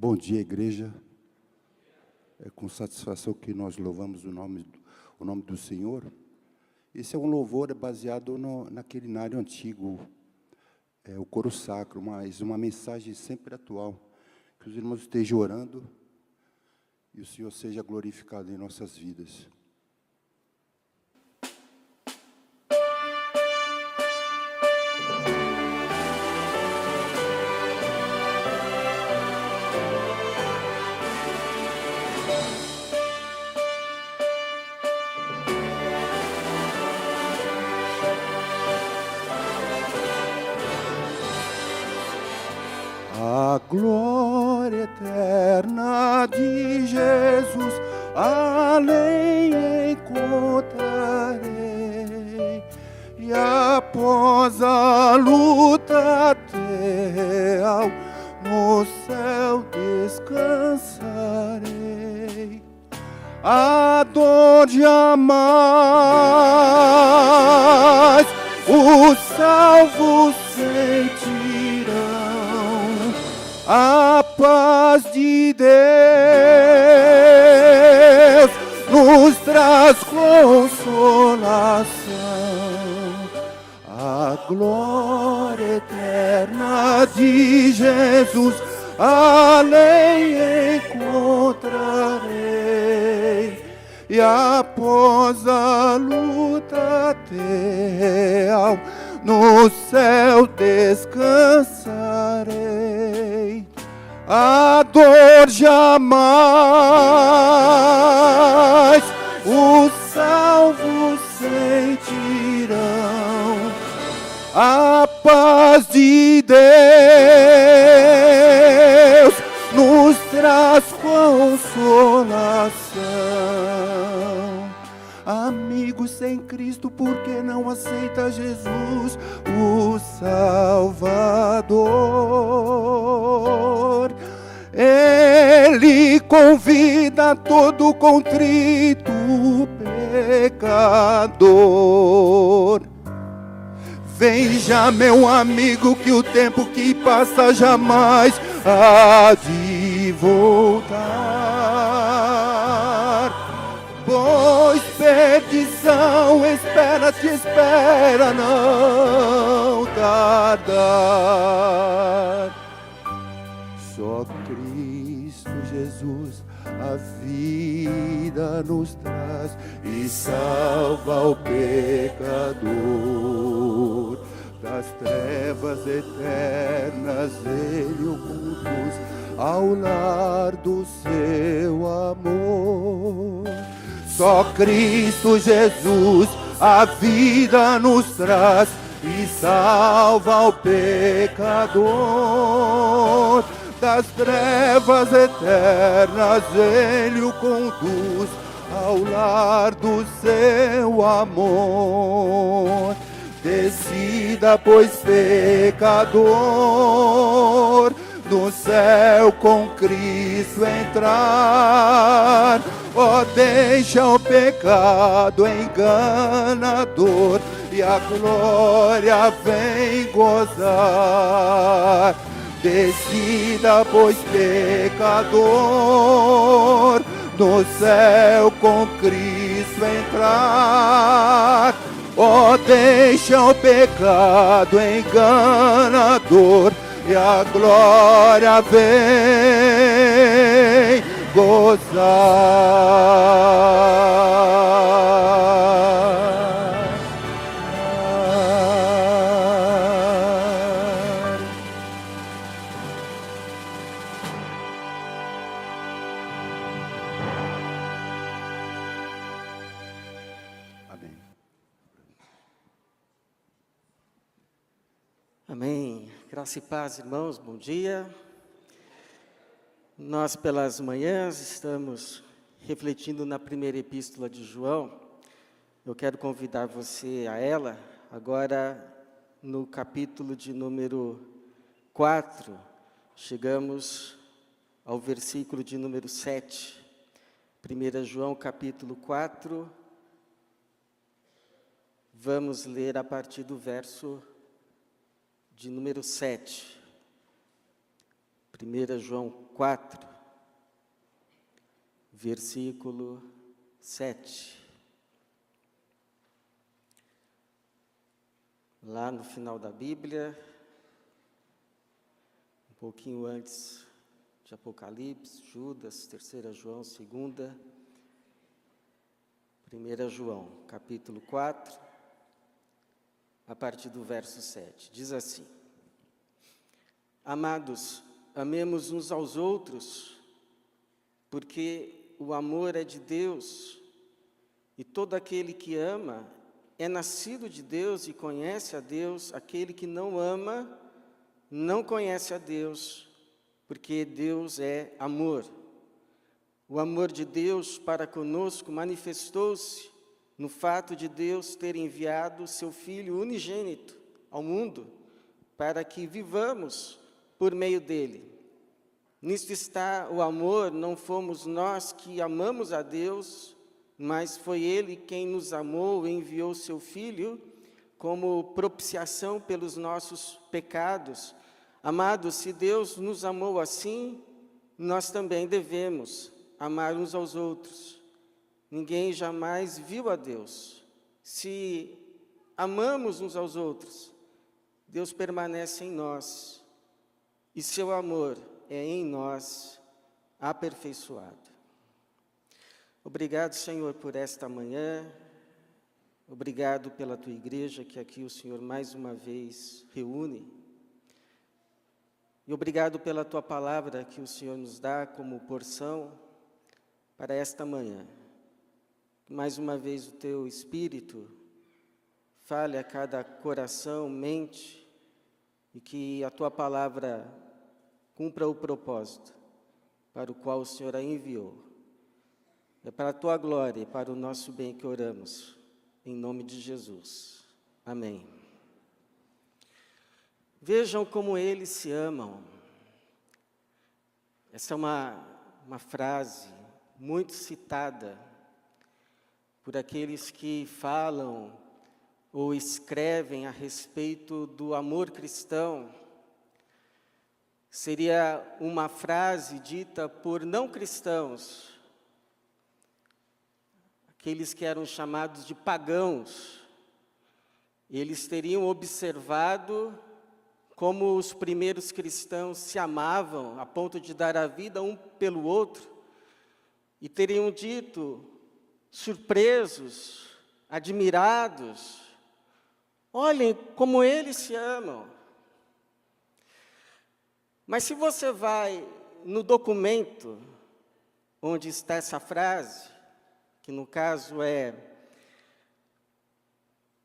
Bom dia, igreja. É com satisfação que nós louvamos o nome do Senhor. Esse é um louvor baseado naquele nário antigo, o coro sacro, mas uma mensagem sempre atual. Que os irmãos estejam orando e o Senhor seja glorificado em nossas vidas. A glória eterna de Jesus, além encontrarei, e após a luta real, no céu descansarei. A dor jamais os salvos sentirão. A paz de Deus nos traz consolação. A glória eterna de Jesus, além encontrarei, e após a luta real, no céu descansarei. A dor jamais os salvos sentirão. A paz de Deus nos traz consolação. Amigo sem Cristo, por que não aceita Jesus, o Salvador? Ele convida todo contrito pecador. Veja, meu amigo, que o tempo que passa jamais há de voltar. Pois perdição te espera não tardar. Só Cristo Jesus a vida nos traz e salva o pecador. Das trevas eternas Ele o conduz ao lar do seu amor. Só Cristo Jesus a vida nos traz e salva o pecador. Das trevas eternas Ele o conduz ao lar do seu amor. Decida, pois, pecador, no céu com Cristo entrar. Oh, deixa o pecado enganador e a glória vem gozar. Decida, pois, pecador, no céu com Cristo entrar. Oh, deixa o pecado enganador e a glória vem gozar. Amém. Amém. Graça e paz, irmãos, bom dia. Nós, pelas manhãs, estamos refletindo na primeira epístola de João. Eu quero convidar você a ela, agora no capítulo de número 4, chegamos ao versículo de número 7. 1 João, capítulo 4, vamos ler a partir do verso de número 7. 1 João 4, versículo 7. Lá no final da Bíblia, um pouquinho antes de Apocalipse, Judas, 3 João, 2, 1 João, capítulo 4, a partir do verso 7. Diz assim: Amados, amemos uns aos outros, porque o amor é de Deus, e todo aquele que ama é nascido de Deus e conhece a Deus. Aquele que não ama não conhece a Deus, porque Deus é amor. O amor de Deus para conosco manifestou-se no fato de Deus ter enviado seu Filho unigênito ao mundo, para que vivamos por meio dele. Nisto está o amor, não fomos nós que amamos a Deus, mas foi Ele quem nos amou e enviou seu Filho como propiciação pelos nossos pecados. Amados, se Deus nos amou assim, nós também devemos amar uns aos outros. Ninguém jamais viu a Deus. Se amamos uns aos outros, Deus permanece em nós, e seu amor é em nós aperfeiçoado. Obrigado, Senhor, por esta manhã. Obrigado pela tua igreja, que aqui o Senhor mais uma vez reúne. E obrigado pela tua palavra que o Senhor nos dá como porção para esta manhã. Mais uma vez o teu Espírito fale a cada coração, mente, e que a tua palavra cumpra o propósito para o qual o Senhor a enviou. É para a tua glória e para o nosso bem que oramos, em nome de Jesus. Amém. Vejam como eles se amam. Essa é uma frase muito citada por aqueles que falam ou escrevem a respeito do amor cristão. Seria uma frase dita por não cristãos, aqueles que eram chamados de pagãos. Eles teriam observado como os primeiros cristãos se amavam a ponto de dar a vida um pelo outro, e teriam dito, surpresos, admirados: olhem como eles se amam. Mas se você vai no documento onde está essa frase, que no caso é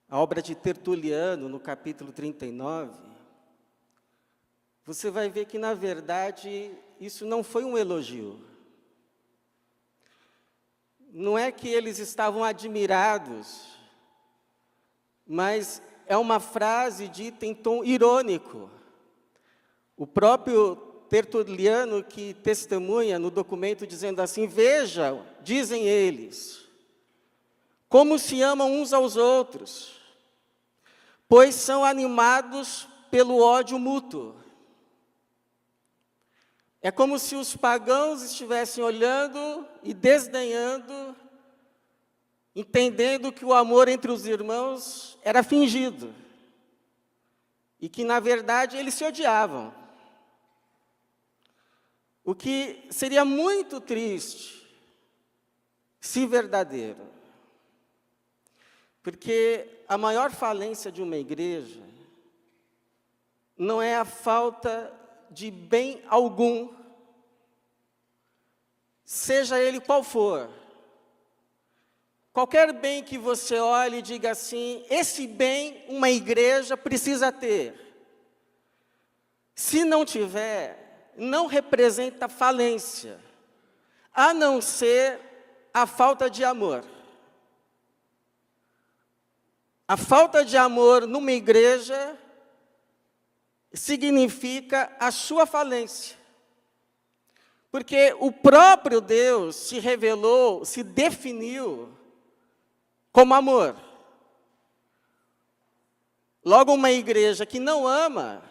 a obra de Tertuliano, no capítulo 39, você vai ver que, na verdade, isso não foi um elogio. Não é que eles estavam admirados, mas é uma frase dita em tom irônico. O próprio Tertuliano que testemunha no documento dizendo assim: veja, dizem eles, como se amam uns aos outros, pois são animados pelo ódio mútuo. É como se os pagãos estivessem olhando e desdenhando, entendendo que o amor entre os irmãos era fingido, e que, na verdade, eles se odiavam. O que seria muito triste, se verdadeiro. Porque a maior falência de uma igreja não é a falta de bem algum, seja ele qual for. Qualquer bem que você olhe e diga assim: esse bem uma igreja precisa ter. Se não tiver, não representa falência, a não ser a falta de amor. A falta de amor numa igreja significa a sua falência. Porque o próprio Deus se revelou, se definiu como amor. Logo, uma igreja que não ama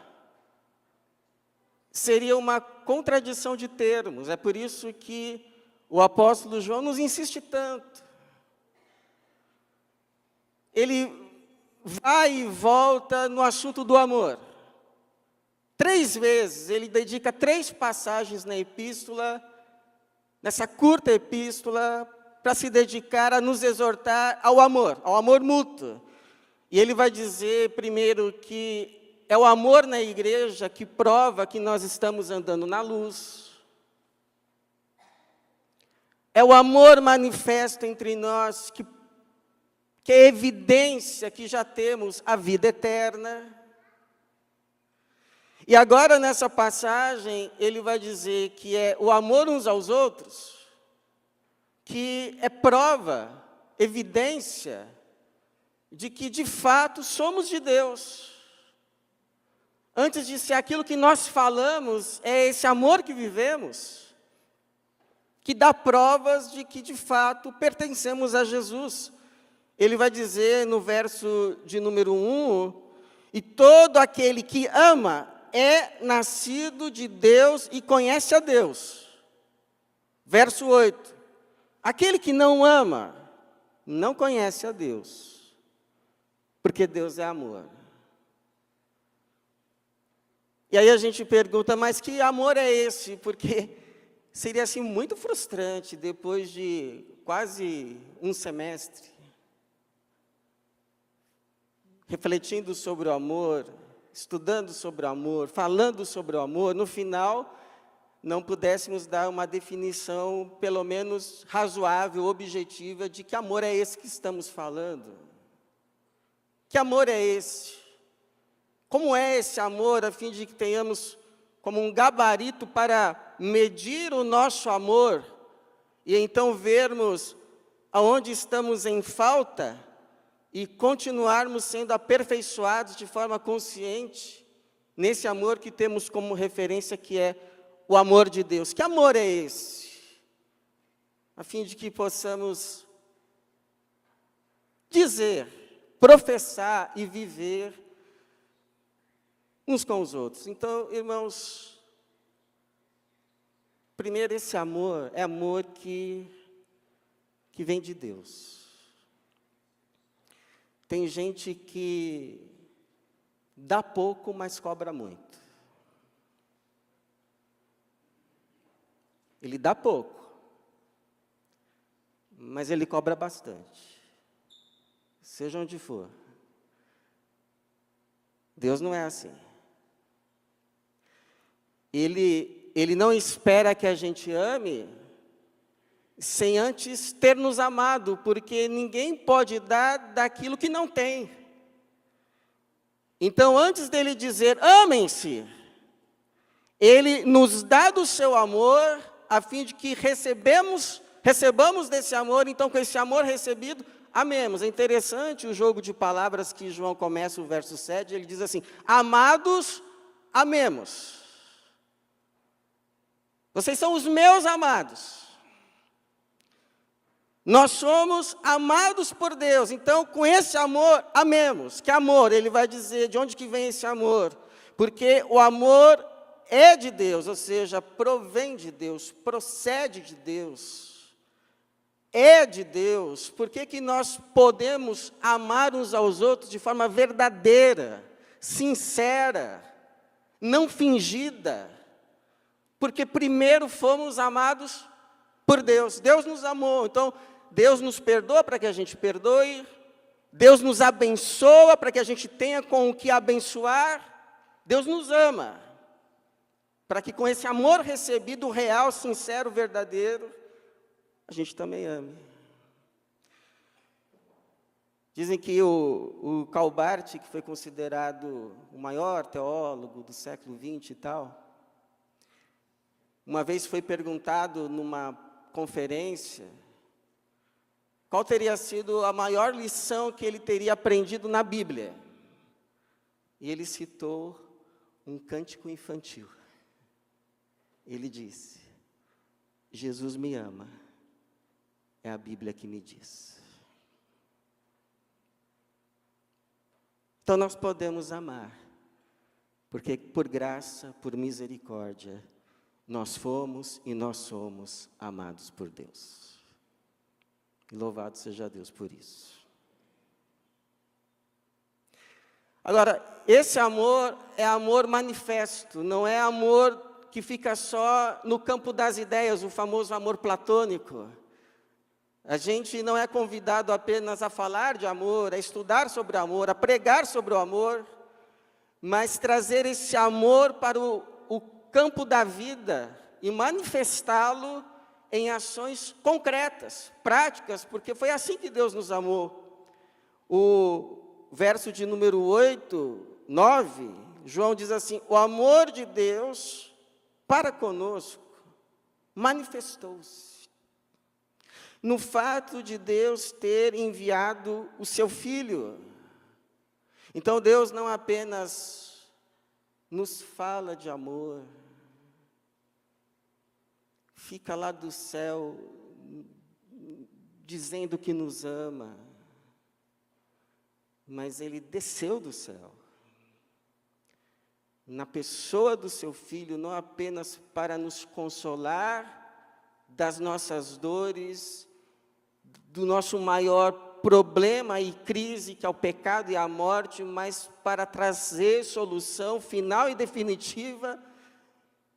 seria uma contradição de termos. É por isso que o apóstolo João nos insiste tanto. Ele vai e volta no assunto do amor. 3 vezes, ele dedica 3 passagens na epístola, nessa curta epístola, para se dedicar a nos exortar ao amor mútuo. E ele vai dizer, primeiro, que é o amor na igreja que prova que nós estamos andando na luz. É o amor manifesto entre nós que é evidência que já temos a vida eterna. E agora, nessa passagem, ele vai dizer que é o amor uns aos outros, que é prova, evidência, de que, de fato, somos de Deus. Antes de ser aquilo que nós falamos, é esse amor que vivemos, que dá provas de que, de fato, pertencemos a Jesus. Ele vai dizer no verso de número 1, e todo aquele que ama é nascido de Deus e conhece a Deus. Verso 8, aquele que não ama, não conhece a Deus, porque Deus é amor. E aí a gente pergunta, mas que amor é esse? Porque seria assim muito frustrante, depois de quase um semestre, refletindo sobre o amor, estudando sobre o amor, falando sobre o amor, no final, não pudéssemos dar uma definição, pelo menos razoável, objetiva, de que amor é esse que estamos falando. Que amor é esse? Como é esse amor, a fim de que tenhamos como um gabarito para medir o nosso amor, e então vermos aonde estamos em falta, e continuarmos sendo aperfeiçoados de forma consciente, nesse amor que temos como referência, que é o amor de Deus. Que amor é esse? A fim de que possamos dizer, professar e viver uns com os outros. Então, irmãos, primeiro, esse amor é amor que vem de Deus. Tem gente que dá pouco, mas cobra muito. Ele dá pouco, mas ele cobra bastante. Seja onde for. Deus não é assim. Ele não espera que a gente ame sem antes ter nos amado, porque ninguém pode dar daquilo que não tem. Então, antes dele dizer, amem-se, ele nos dá do seu amor, a fim de que recebamos desse amor, então com esse amor recebido, amemos. É interessante o jogo de palavras que João começa o verso 7, ele diz assim, amados, amemos. Vocês são os meus amados. Nós somos amados por Deus, então com esse amor, amemos. Que amor? Ele vai dizer de onde que vem esse amor. Porque o amor é de Deus, ou seja, provém de Deus, procede de Deus. É de Deus. Por que nós podemos amar uns aos outros de forma verdadeira, sincera, não fingida? Porque primeiro fomos amados por Deus. Deus nos amou, então Deus nos perdoa para que a gente perdoe, Deus nos abençoa para que a gente tenha com o que abençoar, Deus nos ama, para que com esse amor recebido, real, sincero, verdadeiro, a gente também ame. Dizem que o Karl Barth, que foi considerado o maior teólogo do século XX e tal, uma vez foi perguntado numa conferência, qual teria sido a maior lição que ele teria aprendido na Bíblia? E ele citou um cântico infantil. Ele disse, Jesus me ama, é a Bíblia que me diz. Então nós podemos amar, porque por graça, por misericórdia, nós fomos e nós somos amados por Deus. E louvado seja Deus por isso. Agora, esse amor é amor manifesto, não é amor que fica só no campo das ideias, o famoso amor platônico. A gente não é convidado apenas a falar de amor, a estudar sobre o amor, a pregar sobre o amor, mas trazer esse amor para o campo da vida e manifestá-lo em ações concretas, práticas, porque foi assim que Deus nos amou. O verso de número 8, 9, João diz assim: o amor de Deus para conosco manifestou-se no fato de Deus ter enviado o seu Filho. Então Deus não apenas nos fala de amor, fica lá do céu dizendo que nos ama, mas Ele desceu do céu, na pessoa do seu Filho, não apenas para nos consolar das nossas dores, do nosso maior problema e crise, que é o pecado e a morte, mas para trazer solução final e definitiva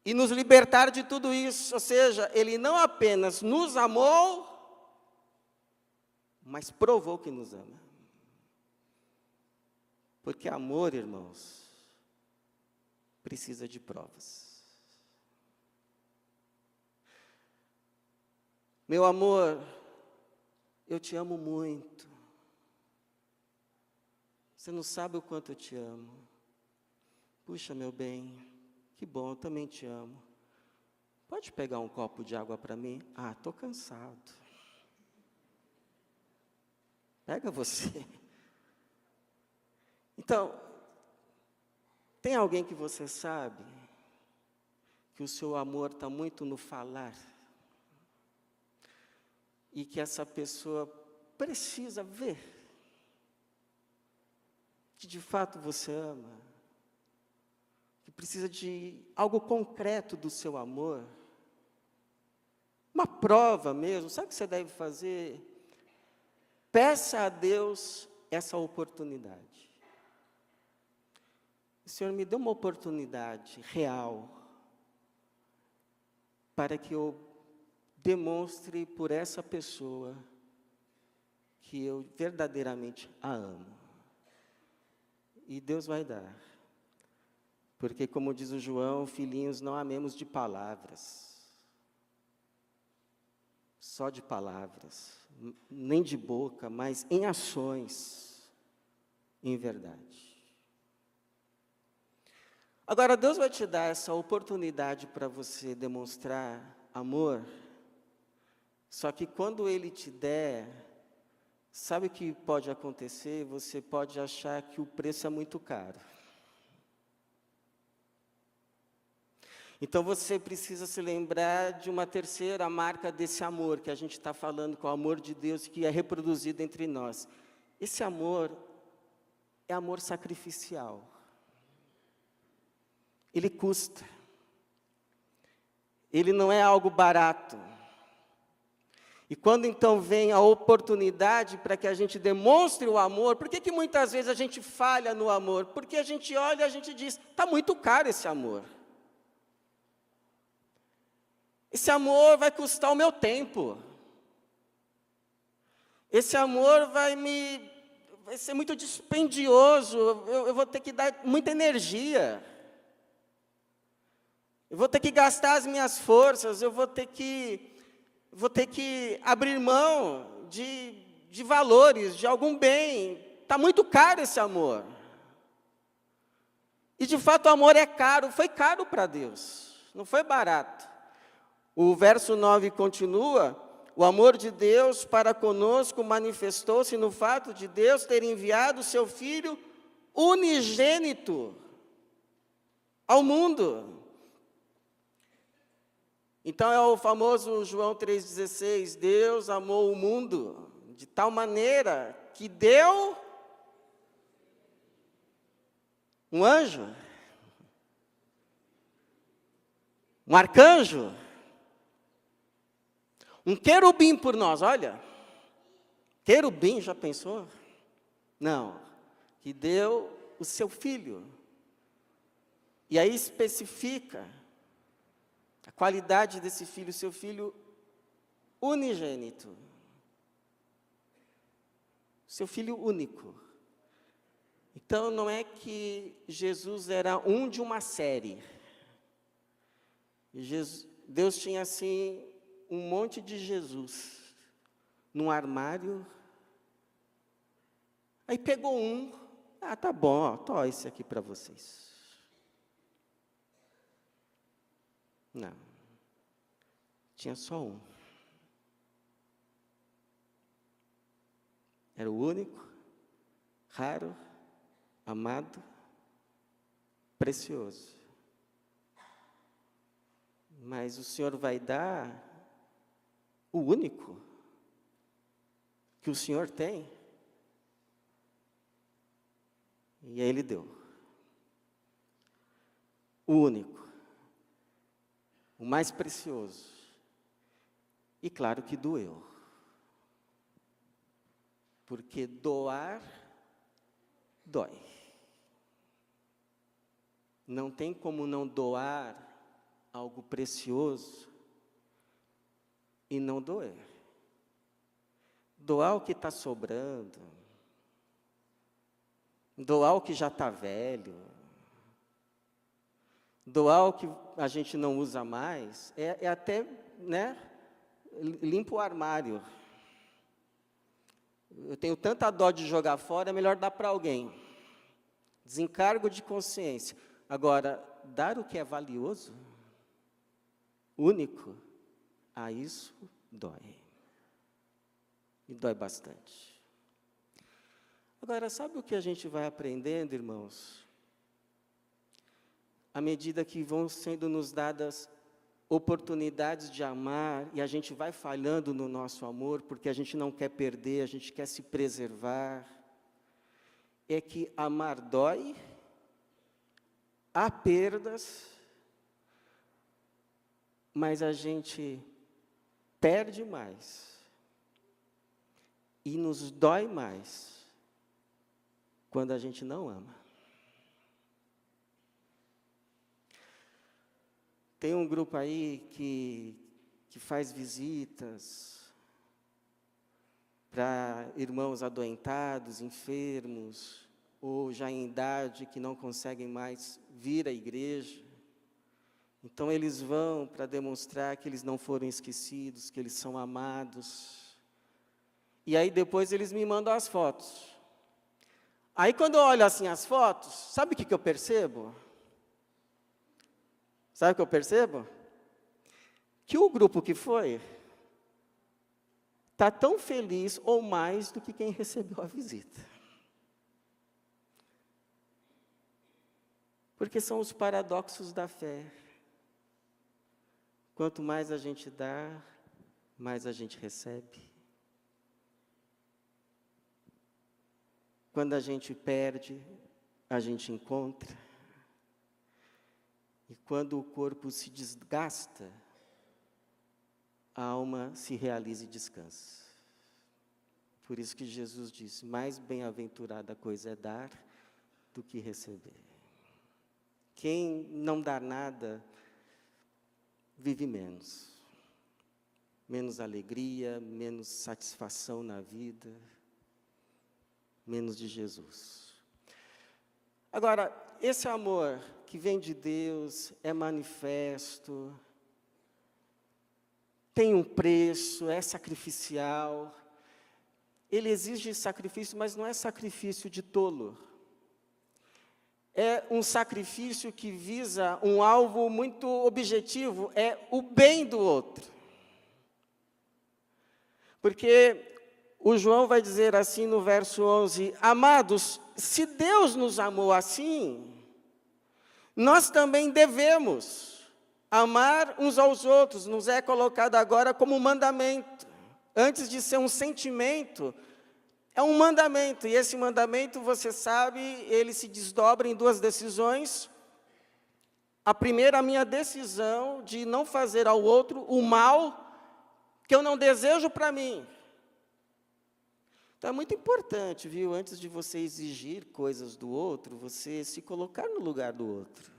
e nos libertar de tudo isso. Ou seja, Ele não apenas nos amou, mas provou que nos ama. Porque amor, irmãos, precisa de provas. Meu amor, eu te amo muito. Você não sabe o quanto eu te amo. Puxa, meu bem, que bom, eu também te amo. Pode pegar um copo de água para mim? Ah, estou cansado. Pega você. Então, tem alguém que você sabe que o seu amor está muito no falar e que essa pessoa precisa ver que de fato você ama, que precisa de algo concreto do seu amor, uma prova mesmo. Sabe o que você deve fazer? Peça a Deus essa oportunidade. O Senhor, me dê uma oportunidade real para que eu demonstre por essa pessoa que eu verdadeiramente a amo. E Deus vai dar. Porque, como diz o João, filhinhos, não amemos de palavras. Só de palavras. Nem de boca, mas em ações. Em verdade. Agora, Deus vai te dar essa oportunidade para você demonstrar amor. Só que quando Ele te der, sabe o que pode acontecer? Você pode achar que o preço é muito caro. Então você precisa se lembrar de uma terceira marca desse amor que a gente está falando, que é o amor de Deus, que é reproduzido entre nós. Esse amor é amor sacrificial. Ele custa. Ele não é algo barato. E quando então vem a oportunidade para que a gente demonstre o amor, por que muitas vezes a gente falha no amor? Porque a gente olha e a gente diz, está muito caro esse amor. Esse amor vai custar o meu tempo. Esse amor vai ser muito dispendioso, eu vou ter que dar muita energia. Eu vou ter que gastar as minhas forças, eu vou ter que abrir mão de valores, de algum bem. Está muito caro esse amor. E de fato o amor é caro, foi caro para Deus, não foi barato. O verso 9 continua: o amor de Deus para conosco manifestou-se no fato de Deus ter enviado o seu Filho unigênito ao mundo. Então é o famoso João 3,16, Deus amou o mundo de tal maneira que deu um anjo. Um arcanjo? Um querubim por nós, olha. Querubim, já pensou? Não, que deu o seu filho. E aí especifica a qualidade desse filho, seu filho unigênito. Seu filho único. Então, não é que Jesus era um de uma série. Deus tinha, assim, um monte de Jesus num armário. Aí pegou um. Ah, tá bom, ó, tô esse aqui para vocês. Não. Tinha só um. Era o único, raro, amado, precioso. Mas o Senhor vai dar o único que o Senhor tem. E aí Ele deu. O único. O mais precioso. E claro que doeu. Porque doar, dói. Não tem como não doar algo precioso e não doer. Doar o que está sobrando. Doar o que já está velho. Doar o que a gente não usa mais. É até, né, limpa o armário. Eu tenho tanta dó de jogar fora, é melhor dar para alguém. Desencargo de consciência. Agora, dar o que é valioso, único, a isso dói. E dói bastante. Agora, sabe o que a gente vai aprendendo, irmãos? À medida que vão sendo nos dadas oportunidades de amar, e a gente vai falhando no nosso amor, porque a gente não quer perder, a gente quer se preservar, é que amar dói, há perdas, mas a gente perde mais, e nos dói mais, quando a gente não ama. Tem um grupo aí que faz visitas para irmãos adoentados, enfermos, ou já em idade que não conseguem mais vir à igreja. Então eles vão para demonstrar que eles não foram esquecidos, que eles são amados. E aí depois eles me mandam as fotos. Aí quando eu olho assim as fotos, sabe o que eu percebo? Sabe o que eu percebo? Que o grupo que foi está tão feliz ou mais do que quem recebeu a visita. Porque são os paradoxos da fé. Quanto mais a gente dá, mais a gente recebe. Quando a gente perde, a gente encontra. E quando o corpo se desgasta, a alma se realiza e descansa. Por isso que Jesus disse, mais bem-aventurada coisa é dar do que receber. Quem não dá nada, vive menos. Menos alegria, menos satisfação na vida, menos de Jesus. Agora, esse amor que vem de Deus, é manifesto, tem um preço, é sacrificial. Ele exige sacrifício, mas não é sacrifício de tolo. É um sacrifício que visa um alvo muito objetivo, é o bem do outro. Porque o João vai dizer assim no verso 11, amados, se Deus nos amou assim, nós também devemos amar uns aos outros, nos é colocado agora como mandamento. Antes de ser um sentimento, é um mandamento. E esse mandamento, você sabe, ele se desdobra em duas decisões. a minha decisão de não fazer ao outro o mal que eu não desejo para mim. Então, é muito importante, viu, antes de você exigir coisas do outro, você se colocar no lugar do outro.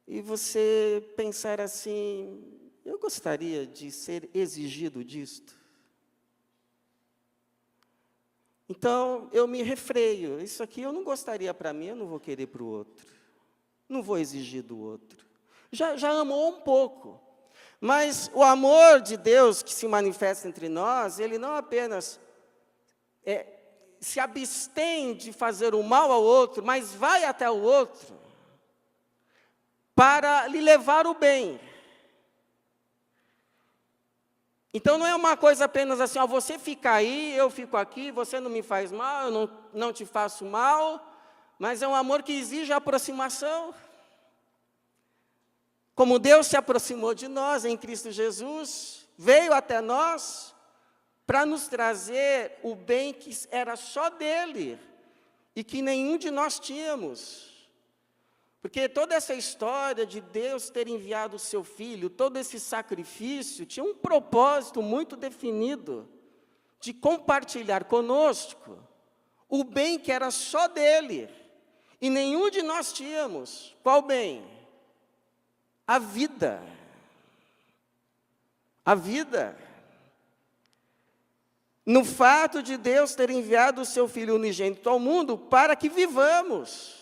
E você pensar assim, eu gostaria de ser exigido disto. Então, eu me refreio. Isso aqui eu não gostaria para mim, eu não vou querer para o outro. Não vou exigir do outro. Já amou um pouco. Mas o amor de Deus que se manifesta entre nós, ele não apenas se abstém de fazer o mal ao outro, mas vai até o outro para lhe levar o bem. Então, não é uma coisa apenas assim, você fica aí, eu fico aqui, você não me faz mal, eu não te faço mal, mas é um amor que exige aproximação. Como Deus se aproximou de nós em Cristo Jesus, veio até nós para nos trazer o bem que era só dele e que nenhum de nós tínhamos. Porque toda essa história de Deus ter enviado o seu Filho, todo esse sacrifício, tinha um propósito muito definido, de compartilhar conosco o bem que era só dele, e nenhum de nós tínhamos. Qual bem? A vida. A vida. No fato de Deus ter enviado o seu Filho unigênito ao mundo para que vivamos.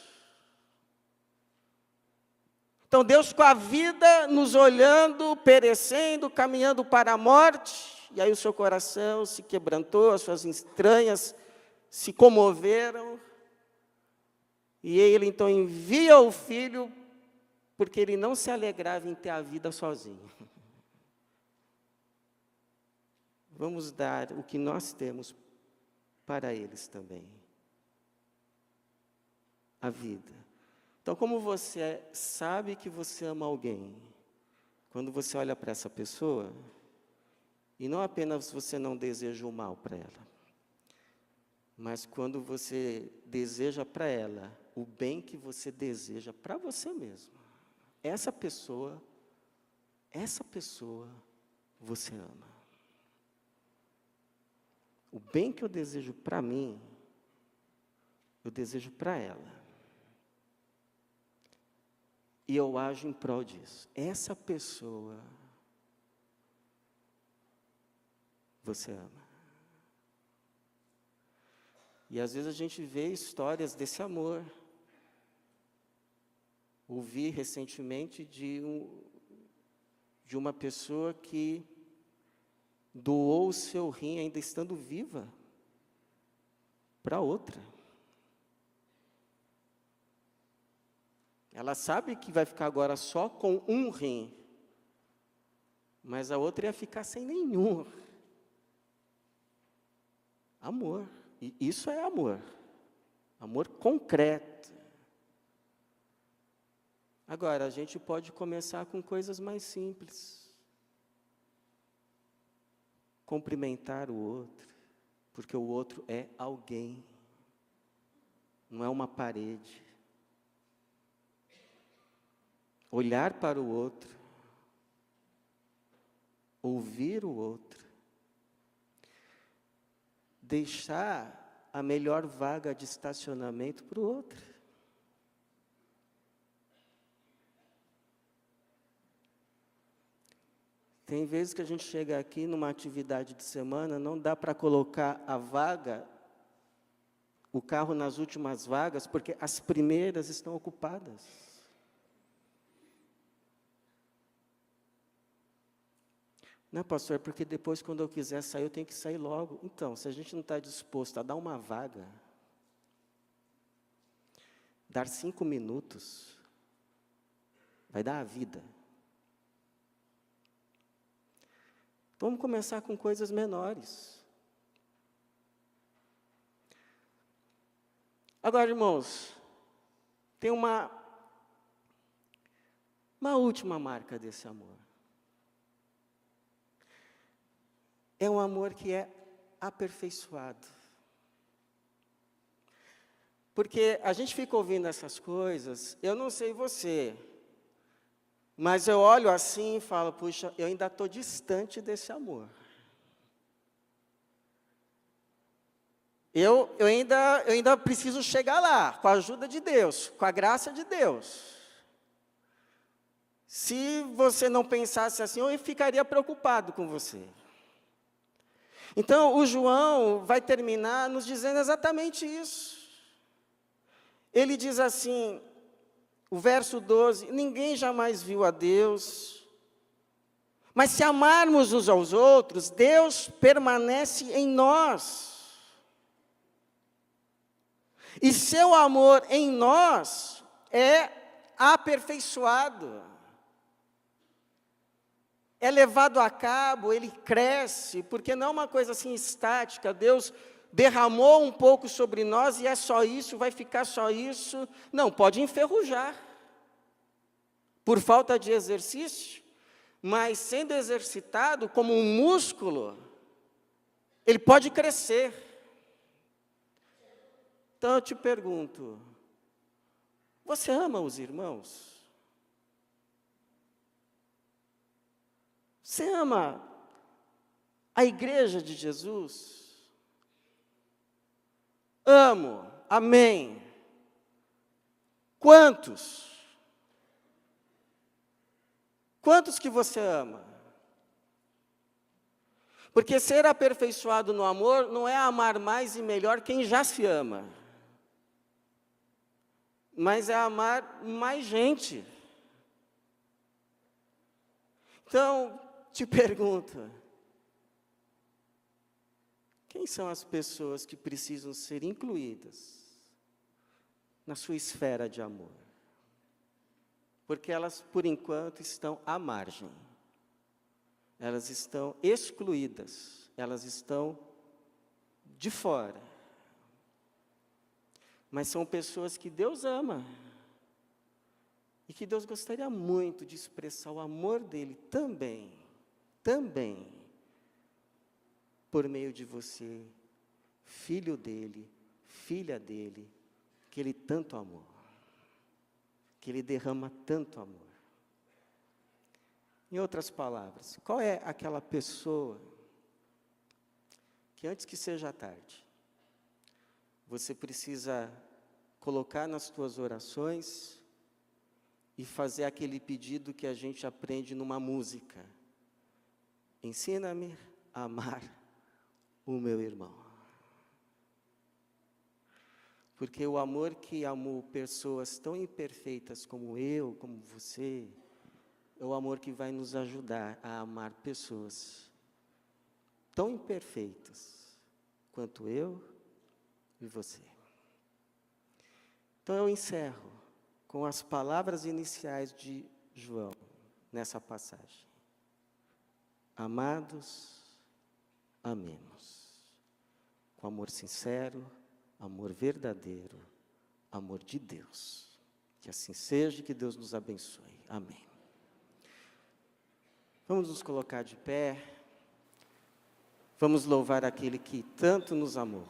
Então, Deus com a vida nos olhando, perecendo, caminhando para a morte, e aí o seu coração se quebrantou, as suas entranhas se comoveram, e ele então envia o Filho, porque ele não se alegrava em ter a vida sozinho. Vamos dar o que nós temos para eles também. A vida. Então, como você sabe que você ama alguém? Quando você olha para essa pessoa, e não apenas você não deseja o mal para ela, mas quando você deseja para ela o bem que você deseja para você mesmo. Essa pessoa você ama. O bem que eu desejo para mim, eu desejo para ela. E eu ajo em prol disso. Essa pessoa você ama. E às vezes a gente vê histórias desse amor. Ouvi recentemente de uma pessoa que doou o seu rim, ainda estando viva, para outra. Ela sabe que vai ficar agora só com um rim, mas a outra ia ficar sem nenhum. Amor. E isso é amor. Amor concreto. Agora, a gente pode começar com coisas mais simples. Cumprimentar o outro, porque o outro é alguém, não é uma parede. Olhar para o outro, ouvir o outro, deixar a melhor vaga de estacionamento para o outro. Tem vezes que a gente chega aqui numa atividade de semana, não dá para colocar a vaga, o carro nas últimas vagas, porque as primeiras estão ocupadas. Não, pastor, porque depois, quando eu quiser sair, eu tenho que sair logo. Então, se a gente não está disposto a dar uma vaga, dar 5 minutos, vai dar a vida. Vamos começar com coisas menores. Agora, irmãos, tem uma última marca desse amor. É um amor que é aperfeiçoado. Porque a gente fica ouvindo essas coisas, eu não sei você, mas eu olho assim e falo, puxa, eu ainda estou distante desse amor. Eu ainda preciso chegar lá, com a ajuda de Deus, com a graça de Deus. Se você não pensasse assim, eu ficaria preocupado com você. Então, o João vai terminar nos dizendo exatamente isso. Ele diz assim, o verso 12, ninguém jamais viu a Deus, mas se amarmos uns aos outros, Deus permanece em nós. E seu amor em nós é aperfeiçoado, é levado a cabo, ele cresce, porque não é uma coisa assim estática, Deus derramou um pouco sobre nós e é só isso, vai ficar só isso. Não, pode enferrujar, por falta de exercício, mas sendo exercitado como um músculo, ele pode crescer. Então eu te pergunto, você ama os irmãos? Você ama a igreja de Jesus? Amo, amém. Quantos? Quantos que você ama? Porque ser aperfeiçoado no amor não é amar mais e melhor quem já se ama, mas é amar mais gente. Então, te pergunto, quem são as pessoas que precisam ser incluídas na sua esfera de amor? Porque elas, por enquanto, estão à margem. Elas estão excluídas, elas estão de fora. Mas são pessoas que Deus ama. E que Deus gostaria muito de expressar o amor dele também, por meio de você, filho dele, filha dele, que ele tanto amou, que ele derrama tanto amor. Em outras palavras, qual é aquela pessoa que antes que seja tarde, você precisa colocar nas tuas orações e fazer aquele pedido que a gente aprende numa música. Ensina-me a amar o meu irmão. Porque o amor que amou pessoas tão imperfeitas como eu, como você, é o amor que vai nos ajudar a amar pessoas tão imperfeitas quanto eu e você. Então eu encerro com as palavras iniciais de João nessa passagem. Amados, amemos, com amor sincero, amor verdadeiro, amor de Deus. Que assim seja e que Deus nos abençoe. Amém. Vamos nos colocar de pé, vamos louvar aquele que tanto nos amou.